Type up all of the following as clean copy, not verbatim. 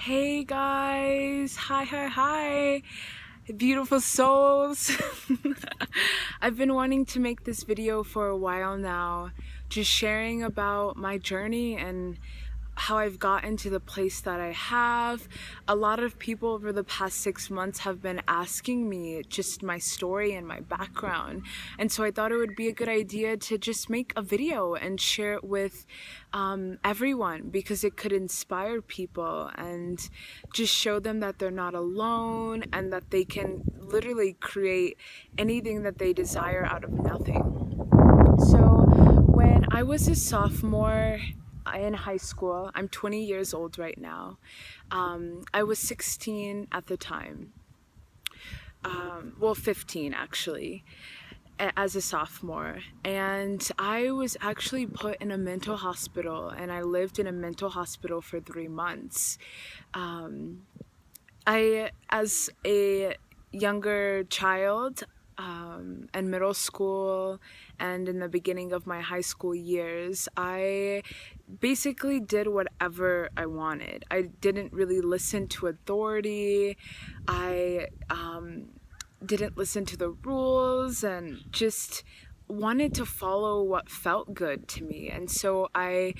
Hey guys, hi, beautiful souls. I've been wanting to make this video for a while now, just sharing about my journey and how I've gotten to the place that I have. A lot of people over the past 6 months have been asking me just my story and my background, and so I thought it would be a good idea to just make a video and share it with everyone, because it could inspire people and just show them that they're not alone and that they can literally create anything that they desire out of nothing. So when I was a sophomore in high school, I'm 20 years old right now. I was 16 at the time. Well, 15 actually, as a sophomore. And I was actually put in a mental hospital, and I lived in a mental hospital for 3 months. As a younger child, and middle school and in the beginning of my high school years, I basically did whatever I wanted. I didn't really listen to authority. I didn't listen to the rules and just wanted to follow what felt good to me. And so I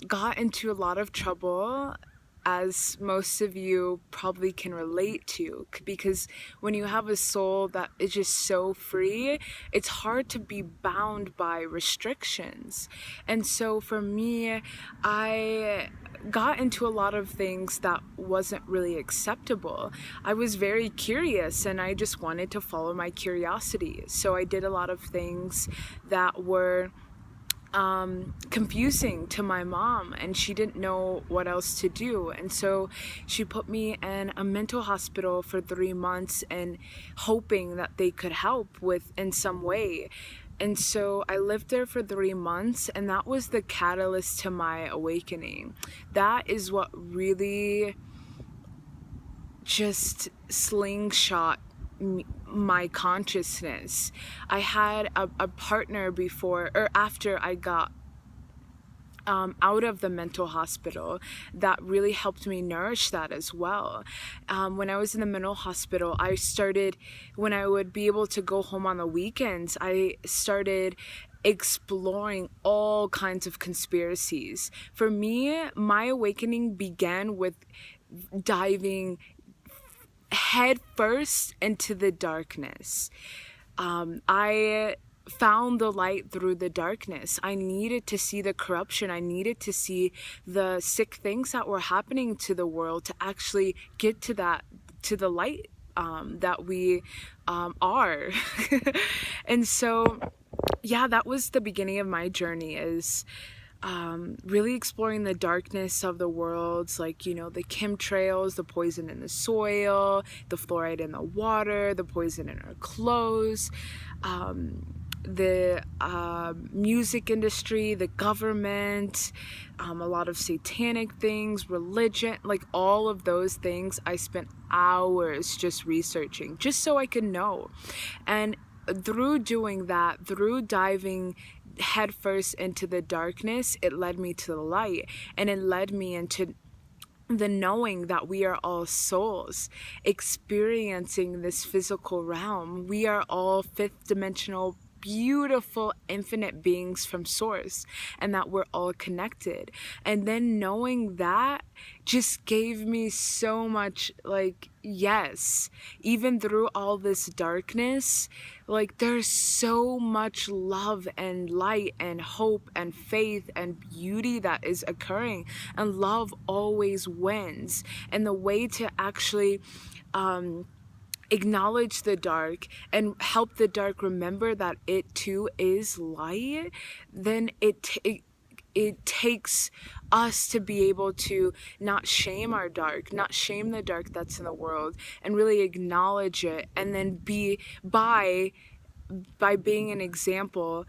got into a lot of trouble, as most of you probably can relate to, because when you have a soul that is just so free, it's hard to be bound by restrictions. And so for me, I got into a lot of things that wasn't really acceptable. I was very curious and I just wanted to follow my curiosity. So I did a lot of things that were confusing to my mom, and she didn't know what else to do. And so she put me in a mental hospital for 3 months and hoping that they could help with in some way. And so I lived there for 3 months, and that was the catalyst to my awakening. That is what really just slingshot my consciousness. I had a partner before or after I got out of the mental hospital that really helped me nourish that as well. When I was in the mental hospital, I started, when I would be able to go home on the weekends, I started exploring all kinds of conspiracies. For me, my awakening began with diving head first into the darkness. I found the light through the darkness. I needed to see the corruption. I needed to see the sick things that were happening to the world to actually get to the light that we are. And so, yeah, that was the beginning of my journey, is really exploring the darkness of the world, like, you know, the chemtrails, the poison in the soil, the fluoride in the water, the poison in our clothes, the music industry, the government, a lot of satanic things, religion, like all of those things. I spent hours just researching, just so I could know. And through doing that, through diving headfirst into the darkness, it led me to the light, and it led me into the knowing that we are all souls experiencing this physical realm. We are all fifth dimensional, beautiful, infinite beings from source, and that we're all connected. And then knowing that just gave me so much, like, yes, even through all this darkness, like, there's so much love and light and hope and faith and beauty that is occurring, and love always wins. And the way to actually acknowledge the dark and help the dark remember that it too is light, then it takes us to be able to not shame our dark, not shame the dark that's in the world, and really acknowledge it. And then by being an example,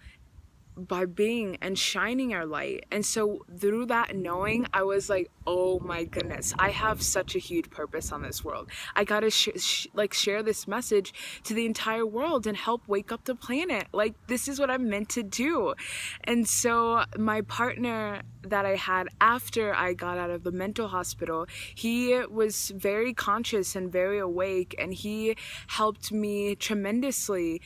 being and shining our light. And so through that knowing, I was like, oh my goodness, I have such a huge purpose on this world. I gotta share this message to the entire world and help wake up the planet. Like, this is what I'm meant to do. And so my partner that I had after I got out of the mental hospital, he was very conscious and very awake, and he helped me tremendously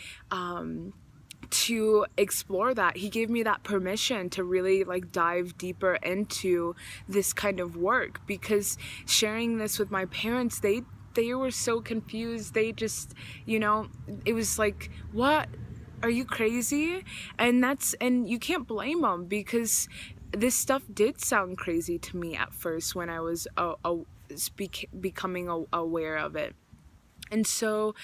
to explore that. He gave me that permission to really like dive deeper into this kind of work, because sharing this with my parents, they were so confused. They just, it was like, what? Are you crazy? And you can't blame them, because this stuff did sound crazy to me at first when I was becoming aware of it. And so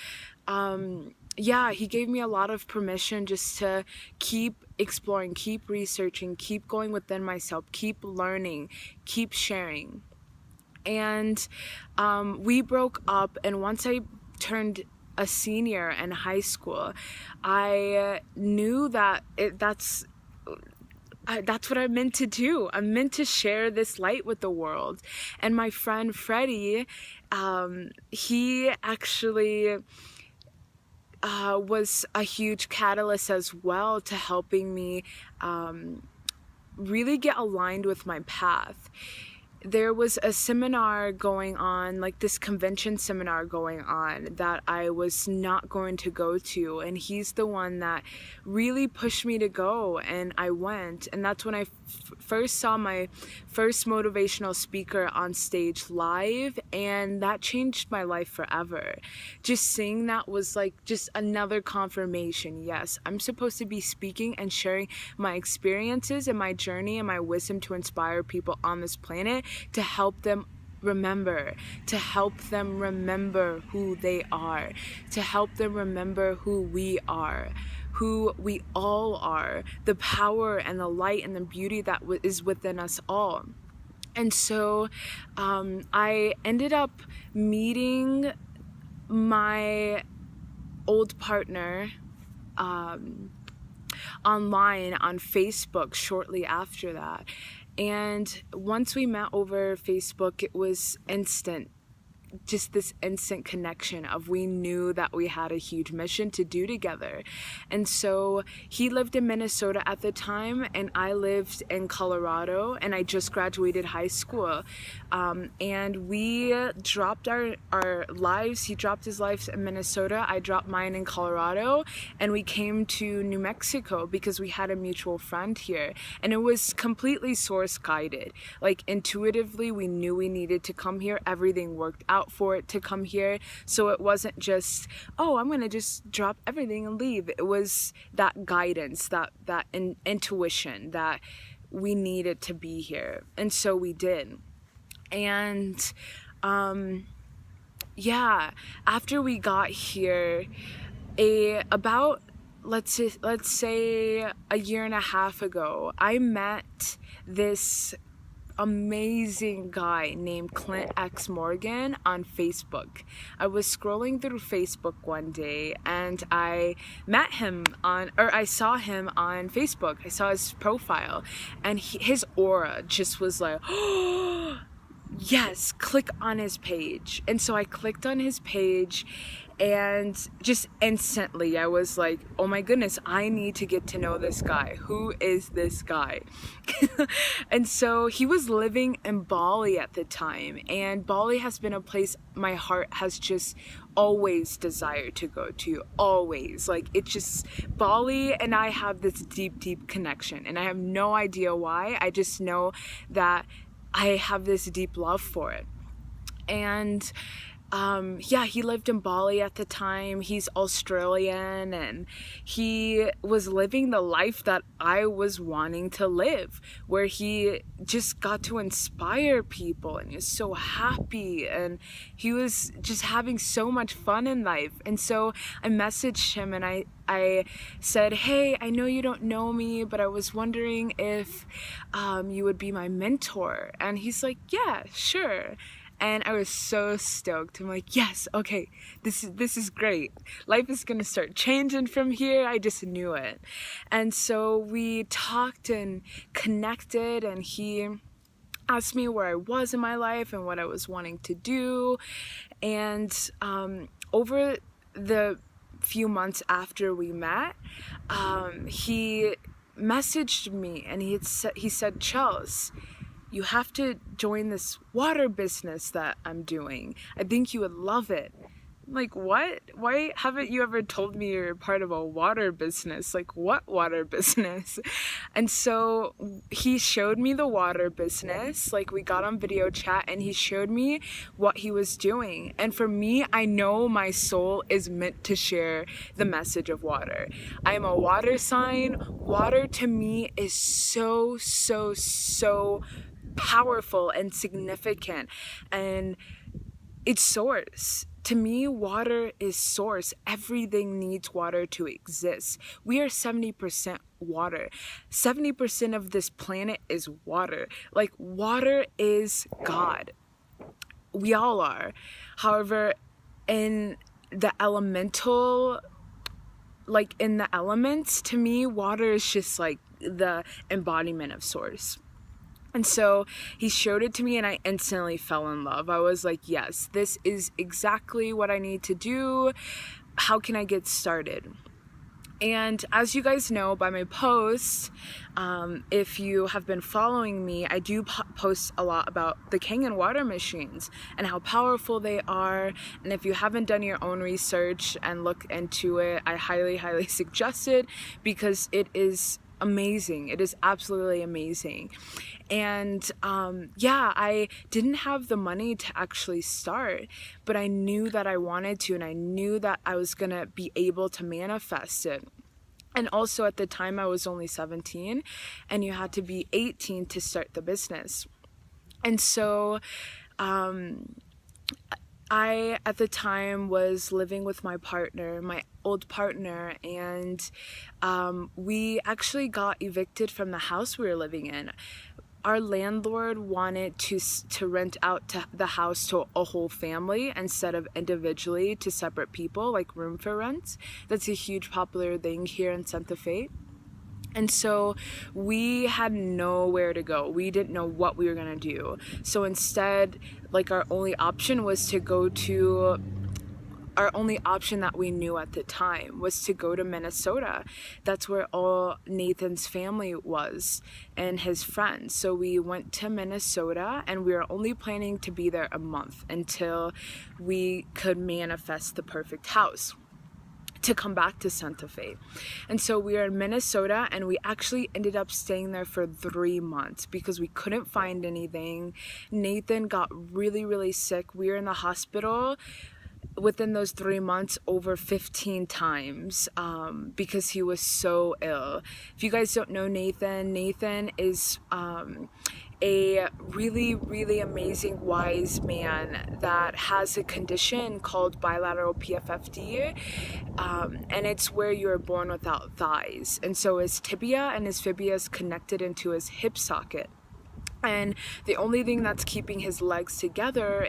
he gave me a lot of permission just to keep exploring, keep researching, keep going within myself, keep learning, keep sharing. And we broke up, and once I turned a senior in high school, I knew that that's what I'm meant to do. I'm meant to share this light with the world. And my friend Freddie, he actually was a huge catalyst as well to helping me really get aligned with my path. There was a seminar going on, like this convention seminar going on, that I was not going to go to, and he's the one that really pushed me to go, and I went. And that's when I first saw my first motivational speaker on stage live, and that changed my life forever. Just seeing that was like just another confirmation. Yes, I'm supposed to be speaking and sharing my experiences and my journey and my wisdom to inspire people on this planet, to help them remember who they are, to help them remember who we are, who we all are, the power and the light and the beauty that is within us all. And so I ended up meeting my old partner online on Facebook shortly after that. And once we met over Facebook, it was instant. Just this instant connection of, we knew that we had a huge mission to do together. And so he lived in Minnesota at the time, and I lived in Colorado, and I just graduated high school. And we dropped our lives. He dropped his life in Minnesota, I dropped mine in Colorado, and we came to New Mexico because we had a mutual friend here. And it was completely source guided. Like, intuitively, we knew we needed to come here. Everything worked out for it to come here. So it wasn't just, oh, I'm gonna just drop everything and leave. It was that guidance, that intuition that we needed to be here. And so we did. And after we got here, about let's say a year and a half ago, I met this amazing guy named Clint X Morgan on Facebook. I was scrolling through Facebook one day, and I saw him on Facebook. I saw his profile, and his aura just was like, oh, yes, click on his page. And so I clicked on his page, and just instantly I was like, oh my goodness, I need to get to know this guy. Who is this guy? And so he was living in Bali at the time, and Bali has been a place my heart has just always desired to go to. Always. Like, it just, Bali and I have this deep connection, and I have no idea why. I just know that I have this deep love for it. And he lived in Bali at the time. He's Australian, and he was living the life that I was wanting to live, where he just got to inspire people, and he was so happy, and he was just having so much fun in life. And so I messaged him, and I said, hey, I know you don't know me, but I was wondering if you would be my mentor. And he's like, yeah, sure. And I was so stoked. I'm like, yes, okay, this is great. Life is gonna start changing from here. I just knew it. And so we talked and connected, and he asked me where I was in my life and what I was wanting to do. And over the few months after we met, he messaged me, and he said, Chels, you have to join this water business that I'm doing. I think you would love it. I'm like, what? Why haven't you ever told me you're part of a water business? Like, what water business? And so he showed me the water business. Like, we got on video chat and he showed me what he was doing. And for me, I know my soul is meant to share the message of water. I am a water sign. Water to me is so, so, so powerful and significant, and it's source. To me, water is source. Everything needs water to exist. We are 70% water. 70% of this planet is water. Like, water is God. We all are. However, in the elemental, like in the elements, to me, water is just like the embodiment of source. And so he showed it to me, and I instantly fell in love. I was like, yes, this is exactly what I need to do. How can I get started? And as you guys know by my posts, if you have been following me, I do post a lot about the Kangen water machines and how powerful they are. And if you haven't done your own research and look into it, I highly, highly suggest it, because it is amazing. It is absolutely amazing. And I didn't have the money to actually start, but I knew that I wanted to, and I knew that I was gonna be able to manifest it. And also at the time I was only 17, and you had to be 18 to start the business. And so I, at the time, was living with my partner, my old partner, and we actually got evicted from the house we were living in. Our landlord wanted to rent out the house to a whole family instead of individually to separate people, like room for rent. That's a huge popular thing here in Santa Fe. And so we had nowhere to go. We didn't know what we were gonna do. So instead, like, our only option that we knew at the time was to go to Minnesota. That's where all Nathan's family was and his friends. So we went to Minnesota, and we were only planning to be there a month until we could manifest the perfect house to come back to Santa Fe. And so we were in Minnesota, and we actually ended up staying there for 3 months because we couldn't find anything. Nathan got really, really sick. We were in the hospital within those 3 months over 15 times because he was so ill. If you guys don't know Nathan is a really, really amazing wise man that has a condition called bilateral PFFD, and it's where you're born without thighs. And so his tibia and his fibia is connected into his hip socket. And the only thing that's keeping his legs together,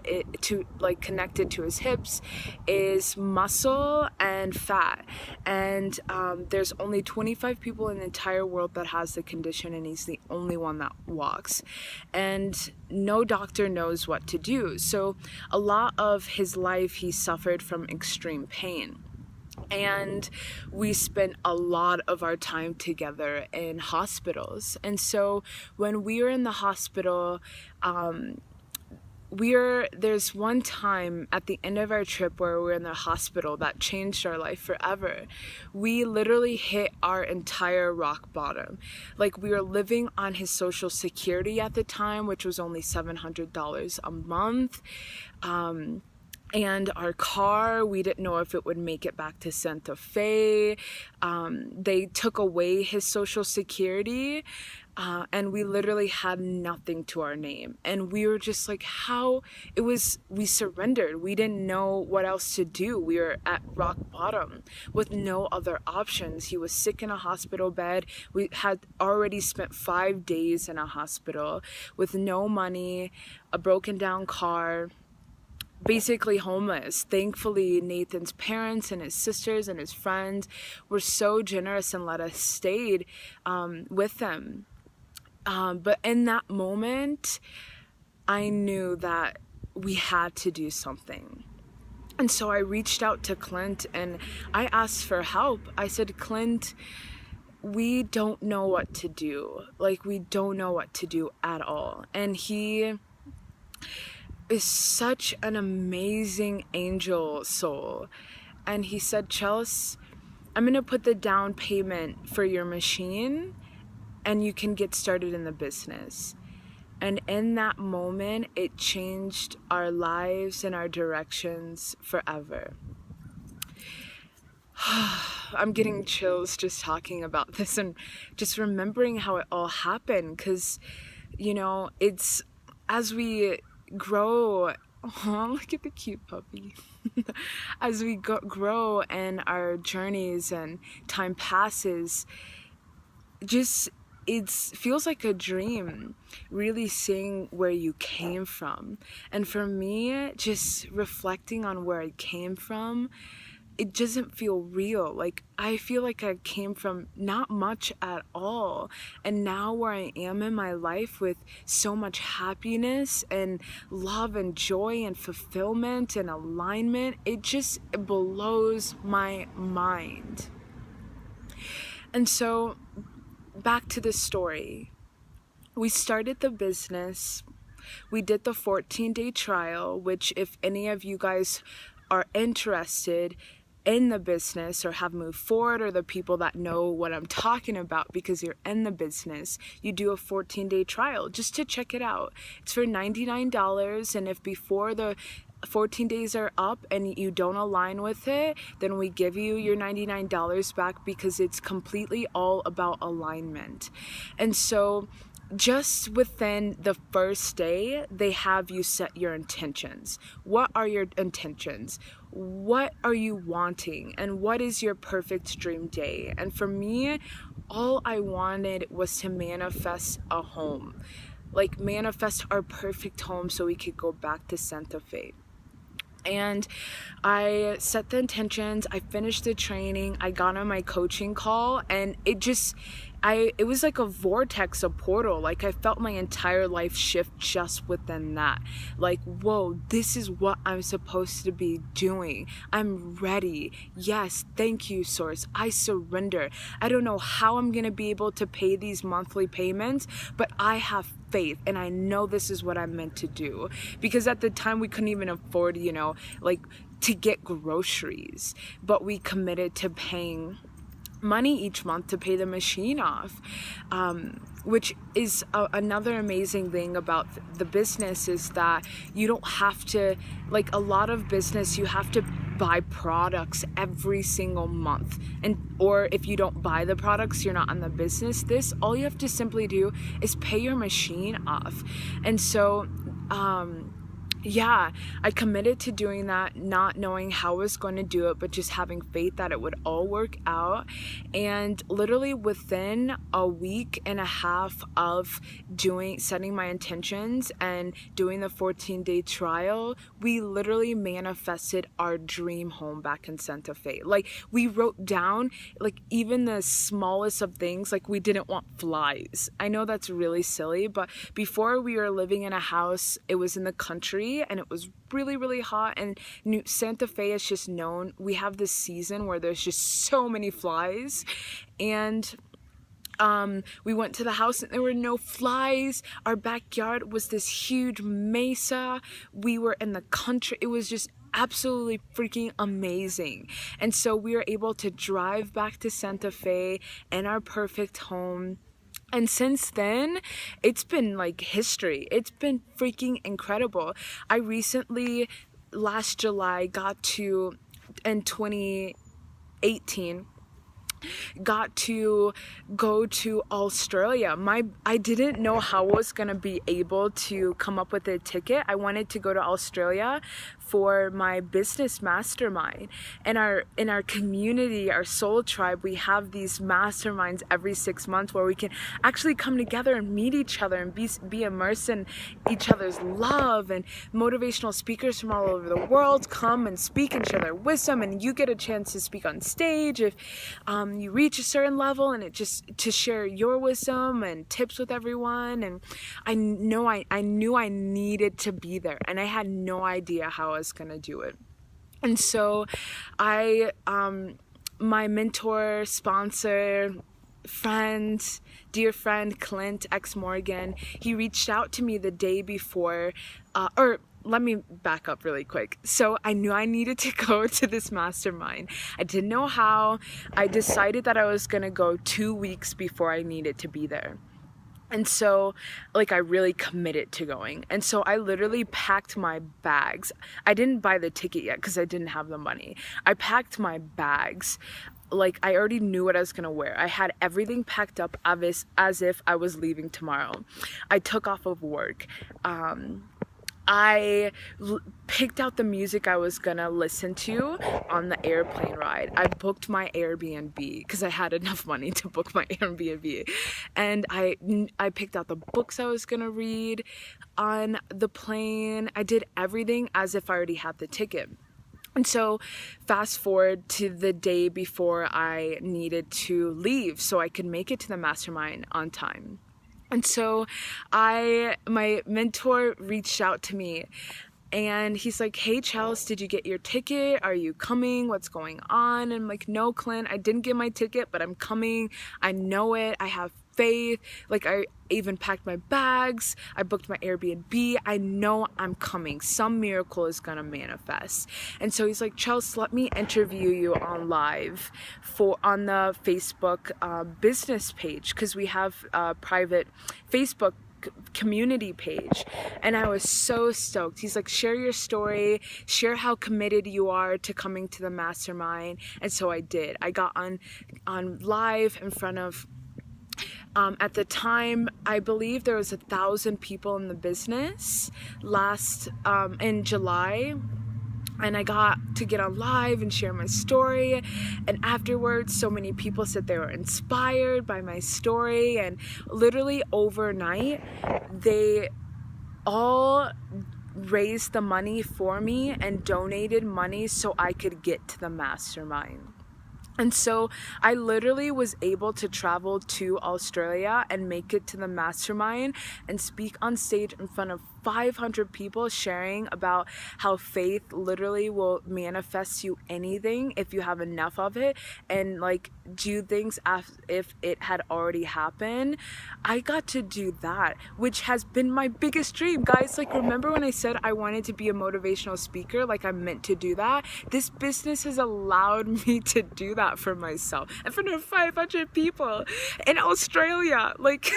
connected to his hips, is muscle and fat. And there's only 25 people in the entire world that has the condition, and he's the only one that walks. And no doctor knows what to do. So a lot of his life, he suffered from extreme pain. And we spent a lot of our time together in hospitals. And so when we were in the hospital, there's one time at the end of our trip where we were in the hospital that changed our life forever. We literally hit our entire rock bottom. Like, we were living on his Social Security at the time, which was only $700 a month. And our car, we didn't know if it would make it back to Santa Fe. They took away his social security, and we literally had nothing to our name. And we were just like, we surrendered. We didn't know what else to do. We were at rock bottom with no other options. He was sick in a hospital bed. We had already spent 5 days in a hospital with no money, a broken down car, basically homeless. Thankfully, Nathan's parents and his sisters and his friends were so generous and let us stay with them. But in that moment, I knew that we had to do something. And so I reached out to Clint and I asked for help. I said, Clint, we don't know what to do. Like, we don't know what to do at all. And he is such an amazing angel soul. And he said, Chels, I'm going to put the down payment for your machine and you can get started in the business. And in that moment, it changed our lives and our directions forever. I'm getting chills just talking about this and just remembering how it all happened, because, you know, it's as we grow. Oh, look at the cute puppy. As we grow in our journeys and time passes, just it feels like a dream, really seeing where you came from. And for me, just reflecting on where I came from, it doesn't feel real. Like, I feel like I came from not much at all. And now where I am in my life with so much happiness and love and joy and fulfillment and alignment, it just blows my mind. And so, back to the story. We started the business. We did the 14-day trial, which if any of you guys are interested in the business or have moved forward, or the people that know what I'm talking about because you're in the business, you do a 14-day trial just to check it out. It's for $99, and if before the 14 days are up and you don't align with it, then we give you your $99 back, because it's completely all about alignment. And so just within the first day, they have you set your intentions. What are your intentions? What are you wanting? And what is your perfect dream day? And for me, all I wanted was to manifest a home. Like, manifest our perfect home so we could go back to Santa Fe. And I set the intentions, I finished the training, I got on my coaching call, and it was like a vortex, a portal. Like, I felt my entire life shift just within that. Like, whoa, this is what I'm supposed to be doing. I'm ready. Yes, thank you, Source. I surrender. I don't know how I'm gonna be able to pay these monthly payments, but I have faith, and I know this is what I'm meant to do. Because at the time we couldn't even afford, like, to get groceries, but we committed to paying money each month to pay the machine off, which is another amazing thing about the business, is that you don't have to, like a lot of business, you have to buy products every single month, or if you don't buy the products, you're not in the business. This, all you have to simply do is pay your machine off. And so yeah, I committed to doing that, not knowing how I was going to do it, but just having faith that it would all work out. And literally within a week and a half of setting my intentions and doing the 14-day trial, we literally manifested our dream home back in Santa Fe. Like, we wrote down, like, even the smallest of things. Like, we didn't want flies. I know that's really silly, but before, we were living in a house, it was in the country, and it was really, really hot, and Santa Fe is just known, we have this season where there's just so many flies. And we went to the house and there were no flies. Our backyard was this huge mesa. We were in the country. It was just absolutely freaking amazing. And so we were able to drive back to Santa Fe in our perfect home. And since then, it's been like history. It's been freaking incredible. I recently last July in 2018, got to go to Australia. I didn't know how I was gonna be able to come up with a ticket. I wanted to go to Australia for my business mastermind. And in our community, our soul tribe, we have these masterminds every 6 months where we can actually come together and meet each other and be immersed in each other's love, and motivational speakers from all over the world come and speak and share their wisdom, and you get a chance to speak on stage if you reach a certain level, and it just to share your wisdom and tips with everyone. And I knew I needed to be there, and I had no idea how I was gonna do it. And so my mentor, sponsor, dear friend Clint X Morgan, he reached out to me the day before, or let me back up really quick. So I knew I needed to go to this mastermind. I didn't know how. I decided that I was gonna go 2 weeks before I needed to be there. And so, like, I really committed to going. And so I literally packed my bags. I didn't buy the ticket yet because I didn't have the money. I packed my bags. Like, I already knew what I was gonna wear. I had everything packed up as if I was leaving tomorrow. I took off of work. I picked out the music I was gonna listen to on the airplane ride. I booked my Airbnb because I had enough money to book my Airbnb. And I picked out the books I was gonna read on the plane. I did everything as if I already had the ticket. And so fast forward to the day before I needed to leave so I could make it to the mastermind on time. And so my mentor reached out to me, and he's like, "Hey, Chels, did you get your ticket? Are you coming? What's going on?" And I'm like, "No, Clint, I didn't get my ticket, but I'm coming. I know it. I have faith. Like, I even packed my bags. I booked my Airbnb. I know I'm coming. Some miracle is gonna manifest." And so he's like, "Chels, let me interview you on live on the Facebook business page, because we have a private Facebook community page." And I was so stoked. He's like, "Share your story, share how committed you are to coming to the mastermind." And so I did. I got on live in front of at the time, I believe there was 1,000 people in the business in July. And I got to get on live and share my story. And afterwards, so many people said they were inspired by my story. And literally overnight, they all raised the money for me and donated money so I could get to the mastermind. And so I literally was able to travel to Australia and make it to the mastermind and speak on stage in front of 500 people, sharing about how faith literally will manifest you anything if you have enough of it, and like do things as if it had already happened. I got to do that, which has been my biggest dream, guys. Like, remember when I said I wanted to be a motivational speaker? Like, I meant to do that. This business has allowed me to do that for myself in front of 500 people in Australia. Like,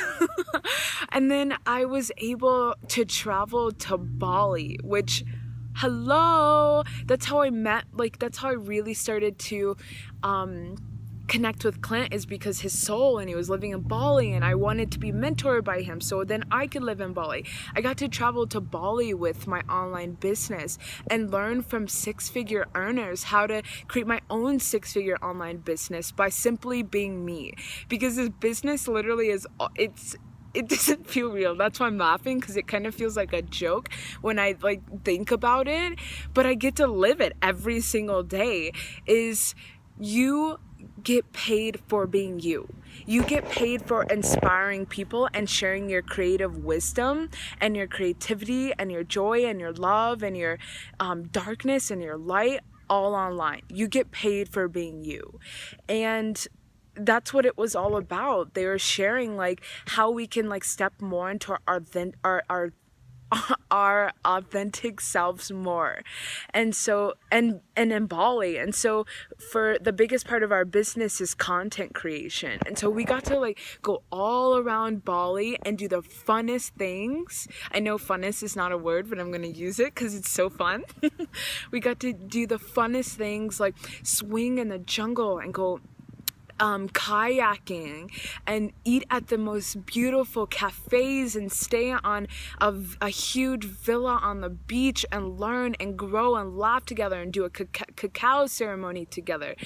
and then I was able to travel to Bali, which, hello, that's how I met, like, that's how I really started to connect with Clint, is because his soul, and he was living in Bali, and I wanted to be mentored by him so then I could live in Bali. I got to travel to Bali with my online business and learn from six-figure earners how to create my own six-figure online business by simply being me, because this business literally it doesn't feel real. That's why I'm laughing, because it kind of feels like a joke when I like think about it, but I get to live it every single day. Is you get paid for being you. You get paid for inspiring people and sharing your creative wisdom and your creativity and your joy and your love and your darkness and your light all online. You get paid for being you. And that's what it was all about. They were sharing like how we can like step more into our our authentic selves more. And so, and in Bali. And so for the biggest part of our business is content creation. And so we got to like go all around Bali and do the funnest things. I know funnest is not a word, but I'm going to use it because it's so fun. We got to do the funnest things, like swing in the jungle and go kayaking and eat at the most beautiful cafes and stay on a huge villa on the beach and learn and grow and laugh together and do a cacao ceremony together.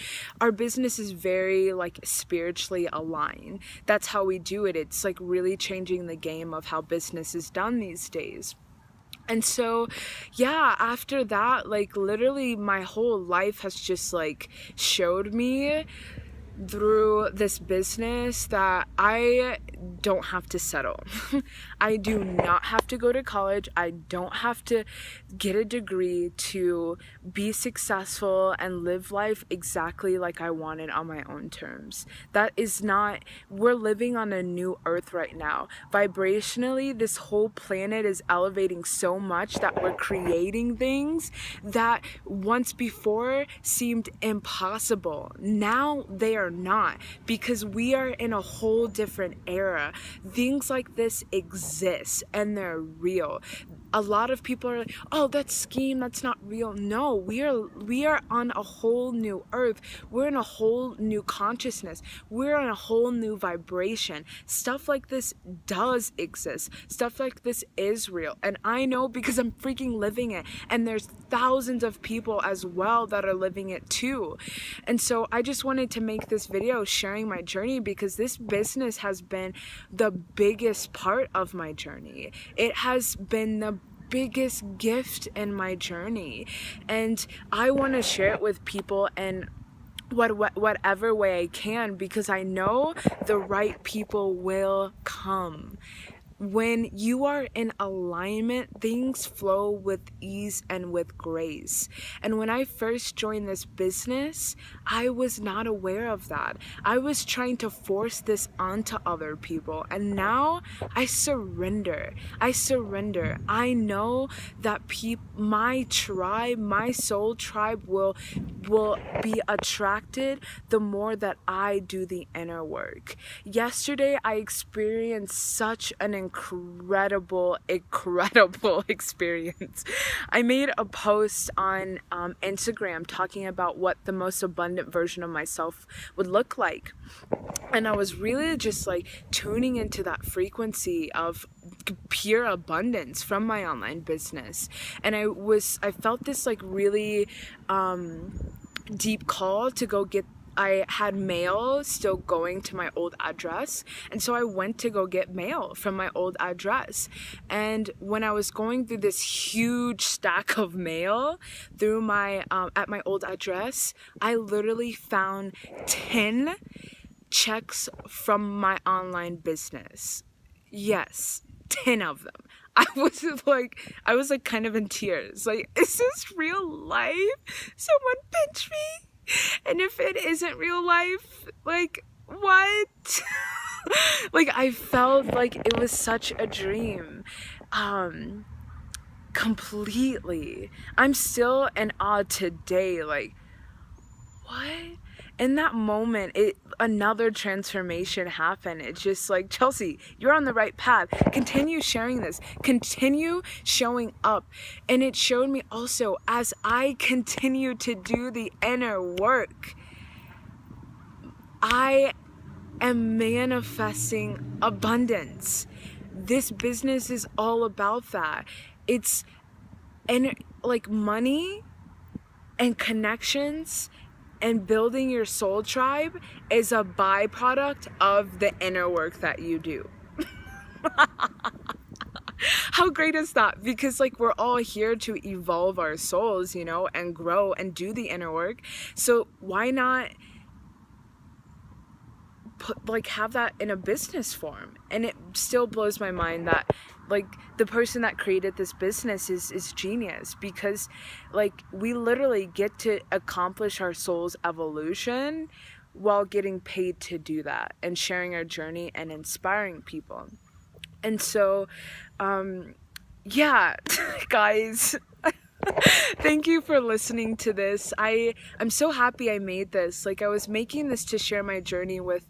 Our business is very like spiritually aligned. That's how we do it. It's like really changing the game of how business is done these days. And so, yeah, after that, like literally my whole life has just like showed me through this business that I don't have to settle. I do not have to go to college. I don't have to get a degree to be successful and live life exactly like I wanted on my own terms. That is not, we're living on a new earth right now. Vibrationally, this whole planet is elevating so much that we're creating things that once before seemed impossible. Now they are not, because we are in a whole different era. Things like this exist and they're real. A lot of people are like, oh, that's scheme, that's not real. No, we are on a whole new earth. We're in a whole new consciousness. We're on a whole new vibration. Stuff like this does exist. Stuff like this is real. And I know because I'm freaking living it. And there's thousands of people as well that are living it too. And so I just wanted to make this video sharing my journey, because this business has been the biggest part of my journey. It has been the biggest gift in my journey, and I want to share it with people in whatever way I can, because I know the right people will come. When you are in alignment, things flow with ease and with grace. And when I first joined this business, I was not aware of that. I was trying to force this onto other people. And now I surrender. I know that my tribe, my soul tribe will be attracted the more that I do the inner work. Yesterday, I experienced such an incredible experience. I made a post on Instagram talking about what the most abundant version of myself would look like. And I was really just like tuning into that frequency of pure abundance from my online business. And I felt this like really deep call to go get, I had mail still going to my old address, and so I went to go get mail from my old address. And when I was going through this huge stack of mail through my at my old address, I literally found 10 checks from my online business. Yes, 10 of them. I was like kind of in tears. Like, is this real life? Someone pinch me? And if it isn't real life, like, what? Like, I felt like it was such a dream. Completely. I'm still in awe today. Like, what? In that moment, another transformation happened. It's just like, Chelsea, you're on the right path. Continue sharing this. Continue showing up. And it showed me also, as I continue to do the inner work, I am manifesting abundance. This business is all about that. It's like money and connections and building your soul tribe is a byproduct of the inner work that you do. How great is that? Because like, we're all here to evolve our souls, you know, and grow and do the inner work. So why not have that in a business form? And it still blows my mind that like the person that created this business is genius, because like we literally get to accomplish our soul's evolution while getting paid to do that and sharing our journey and inspiring people. And so yeah, guys, thank you for listening to this. I'm so happy I made this. Like, I was making this to share my journey with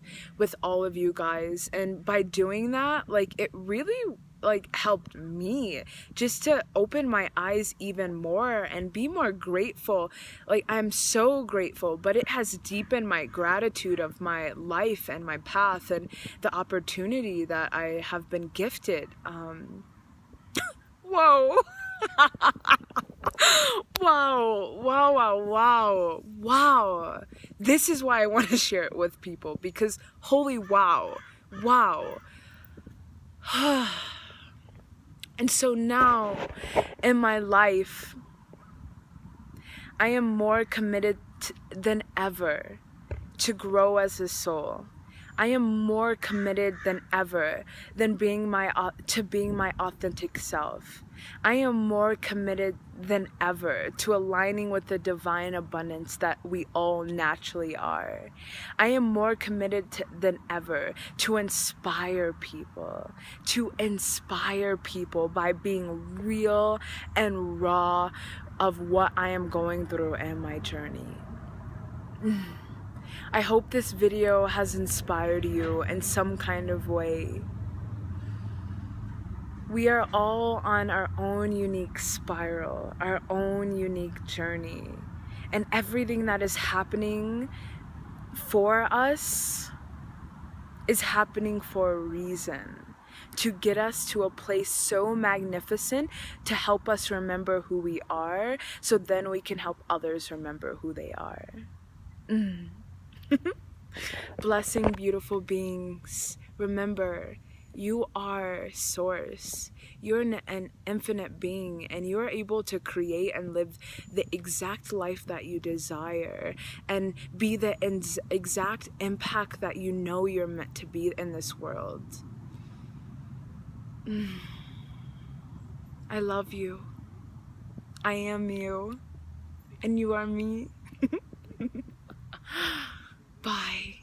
all of you guys, and by doing that, like, it really like helped me just to open my eyes even more and be more grateful. Like, I'm so grateful, but it has deepened my gratitude of my life and my path and the opportunity that I have been gifted. Whoa. Wow, wow, wow, wow, wow. This is why I want to share it with people, because holy wow, wow. And so now in my life, I am more committed than ever to grow as a soul. I am more committed than ever than being to being my authentic self. I am more committed than ever to aligning with the divine abundance that we all naturally are. I am more committed than ever to inspire people by being real and raw of what I am going through in my journey. I hope this video has inspired you in some kind of way. We are all on our own unique spiral, our own unique journey. And everything that is happening for us is happening for a reason. To get us to a place so magnificent, to help us remember who we are, so then we can help others remember who they are. Blessing, beautiful beings. Remember, you are source. You're an infinite being, and you're able to create and live the exact life that you desire and be the exact impact that you know you're meant to be in this world. I love you. I am you, and you are me. Bye.